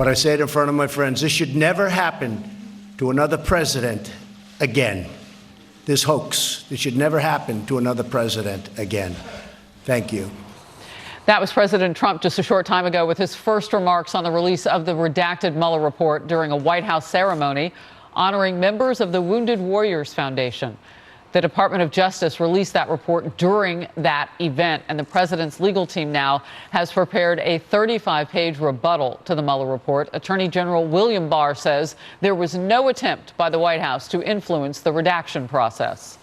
But I say it in front of my friends, this should never happen to another president again. This hoax, this should never happen to another president again. Thank you. That was President Trump just a short time ago with his first remarks on the release of the redacted Mueller report during a White House ceremony honoring members of the Wounded Warriors Foundation. The Department of Justice released that report during that event, and the president's legal team now has prepared a 35-page rebuttal to the Mueller report. Attorney General William Barr says there was no attempt by the White House to influence the redaction process.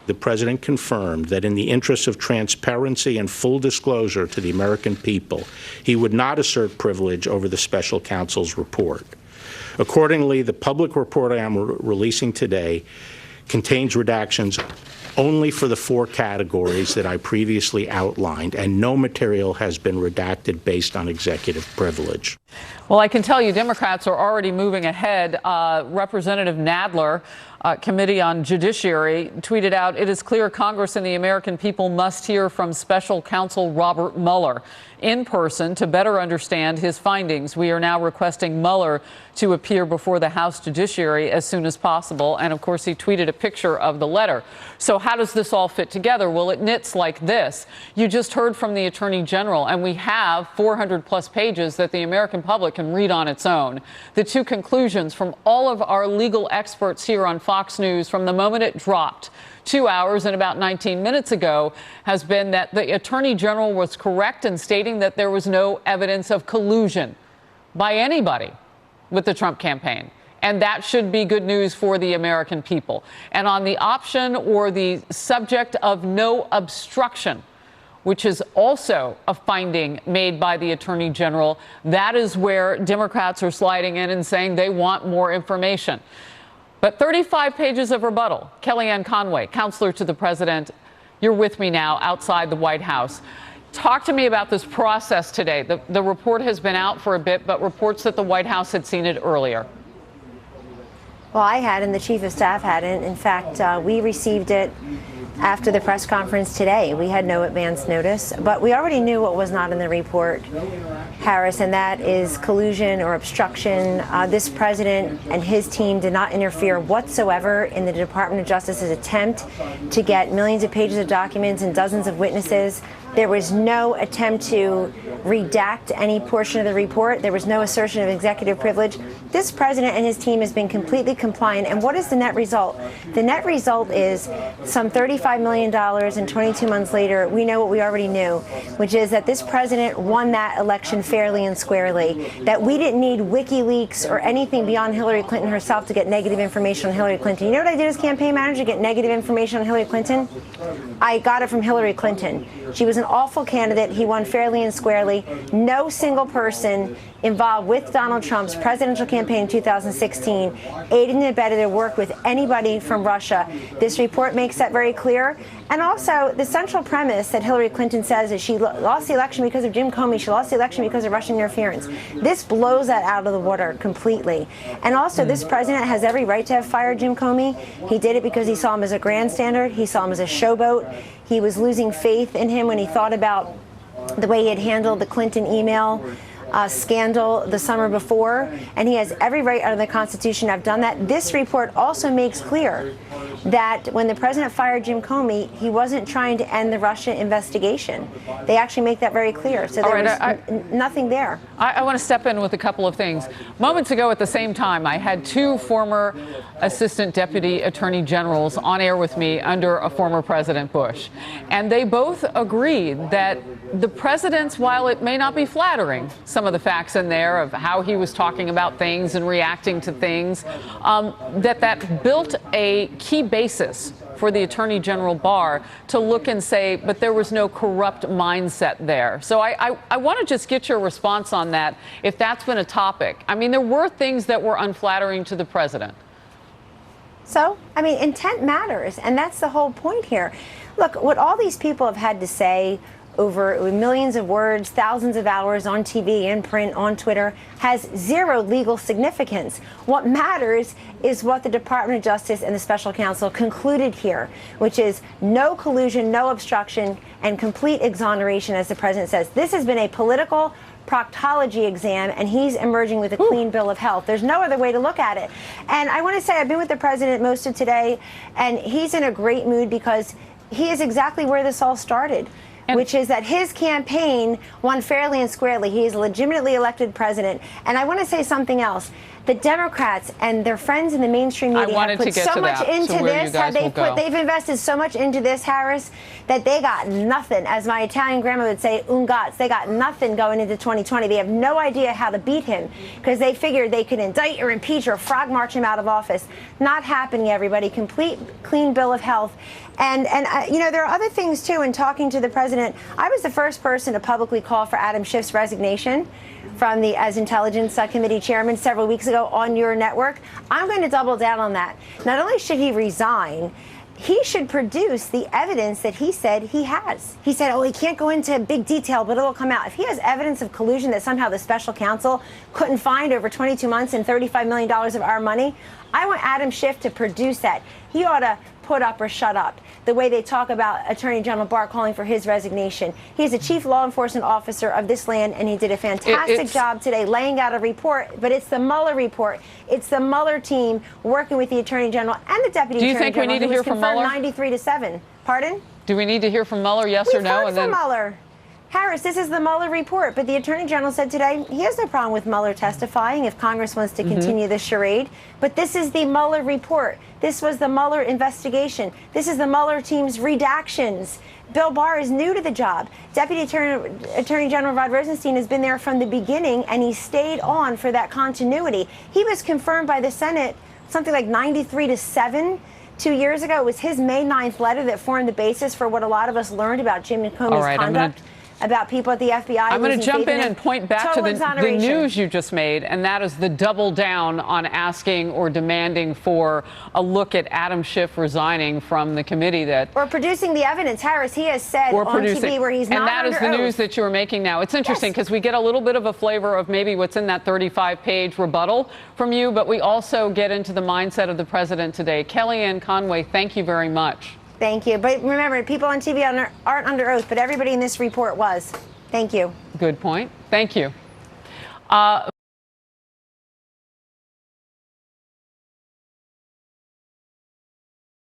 The president confirmed that in the interest of transparency and full disclosure to the American people, he would not assert privilege over the special counsel's report. Accordingly, the public report I am releasing today contains redactions only for the 4 categories that I previously outlined, and no material has been redacted based on executive privilege. Well, I can tell you Democrats are already moving ahead. Representative Nadler, Committee on Judiciary, tweeted out, "It is clear Congress and the American people must hear from Special Counsel Robert Mueller in person to better understand his findings. We are now requesting Mueller to appear before the House Judiciary as soon as possible." And of course, he tweeted a picture of the letter. So how does this all fit together? Well, it knits like this. You just heard from the Attorney General, and we have 400 plus pages that the American public can read on its own. The 2 conclusions from all of our legal experts here on Fox News from the moment it dropped 2 hours and about 19 minutes ago has been that the Attorney General was correct in stating that there was no evidence of collusion by anybody with the Trump campaign. And that should be good news for the American people. And on the option or the subject of no obstruction, which is also a finding made by the Attorney General, that is where Democrats are sliding in and saying they want more information. But 35 pages of rebuttal. Kellyanne Conway, counselor to the president, you're with me now outside the White House. Talk to me about this process today. The report has been out for a bit, but reports that the White House had seen it earlier. Well, I had, and the chief of staff hadn't. In fact, we received it after the press conference today. We had no advance notice, but we already knew what was not in the report, Harris, and that is collusion or obstruction. This president and his team did not interfere whatsoever in the Department of Justice's attempt to get millions of pages of documents and dozens of witnesses. There was no attempt to redact any portion of the report. There was no assertion of executive privilege. This president and his team has been completely compliant. And what is the net result? The net result is some $35 million, and 22 months later, we know what we already knew, which is that this president won that election fairly and squarely, that we didn't need WikiLeaks or anything beyond Hillary Clinton herself to get negative information on Hillary Clinton. You know what I did as campaign manager to get negative information on Hillary Clinton? I got it from Hillary Clinton. She was an awful candidate. He won fairly and squarely. No single person involved with Donald Trump's presidential campaign in 2016 aided and abetted or worked with anybody from Russia. This report makes that very clear. And also, the central premise that Hillary Clinton says is she lost the election because of Jim Comey. She lost the election because of Russian interference. This blows that out of the water completely. And also, this president has every right to have fired Jim Comey. He did it because he saw him as a grandstander. He saw him as a showboat. He was losing faith in him when he thought about the way he had handled the Clinton email scandal the summer before, and he has every right under the Constitution to have done that. This report also makes clear that when the president fired Jim Comey, he wasn't trying to end the Russia investigation. They actually make that very clear. So there was nothing there. I want to step in with a couple of things. Moments ago at the same time, I had 2 former assistant deputy attorney generals on air with me under a former President Bush. And they both agreed that the president's, while it may not be flattering, some of the facts in there of how he was talking about things and reacting to things, that built a key basis for the Attorney General Barr to look and say, but there was no corrupt mindset there. So I want to just get your response on that, if that's been a topic. I mean, there were things that were unflattering to the president. So, I mean, intent matters, and that's the whole point here. Look, what all these people have had to say over millions of words, thousands of hours on TV, in print, on Twitter, has zero legal significance. What matters is what the Department of Justice and the special counsel concluded here, which is no collusion, no obstruction, and complete exoneration, as the president says. This has been a political proctology exam, and he's emerging with a clean bill of health. There's no other way to look at it. And I want to say I've been with the president most of today, and he's in a great mood because he is exactly where this all started, which is that his campaign won fairly and squarely. He is a legitimately elected president. And I want to say something else. The Democrats and their friends in the mainstream media have put so much into this. They've invested so much into this, Harris, that they got nothing. As my Italian grandma would say, un gats. They got nothing going into 2020. They have no idea how to beat him because they figured they could indict or impeach or frog march him out of office. Not happening, everybody. Complete clean bill of health. And you know, there are other things, too, in talking to the president. I was the first person to publicly call for Adam Schiff's resignation from as Intelligence Committee chairman several weeks ago on your network. I'm going to double down on that. Not only should he resign, he should produce the evidence that he said he has. He said, oh, he can't go into big detail, but it'll come out. If he has evidence of collusion that somehow the special counsel couldn't find over 22 months and $35 million of our money, I want Adam Schiff to produce that. He ought to put up or shut up, the way they talk about Attorney General Barr calling for his resignation. He's a chief law enforcement officer of this land, and he did a fantastic job today laying out a report, but it's the Mueller report. It's the Mueller team working with the Attorney General and the Deputy Attorney General. Do you think we need to hear from Mueller? 93-7. Pardon? Do we need to hear from Mueller, yes or no? We've heard from Mueller. Harris, this is the Mueller report, but the Attorney General said today he has no problem with Mueller testifying if Congress wants to continue this charade. But this is the Mueller report. This was the Mueller investigation. This is the Mueller team's redactions. Bill Barr is new to the job. Deputy Attorney General Rod Rosenstein has been there from the beginning, and he stayed on for that continuity. He was confirmed by the Senate something like 93-7. 2 years ago. It was his May 9th letter that formed the basis for what a lot of us learned about Jim Comey's conduct. About people at the FBI. I'm going to jump in and point back to the news you just made, and that is the double down on asking or demanding for a look at Adam Schiff resigning from the committee that... Or producing the evidence. Harris, he has said on TV where he's not under oath. And that is the news that you're making now. It's interesting because we get a little bit of a flavor of maybe what's in that 35-page rebuttal from you, but we also get into the mindset of the president today. Kellyanne Conway, thank you very much. Thank you. But remember, people on TV aren't under oath, but everybody in this report was. Thank you. Good point. Thank you.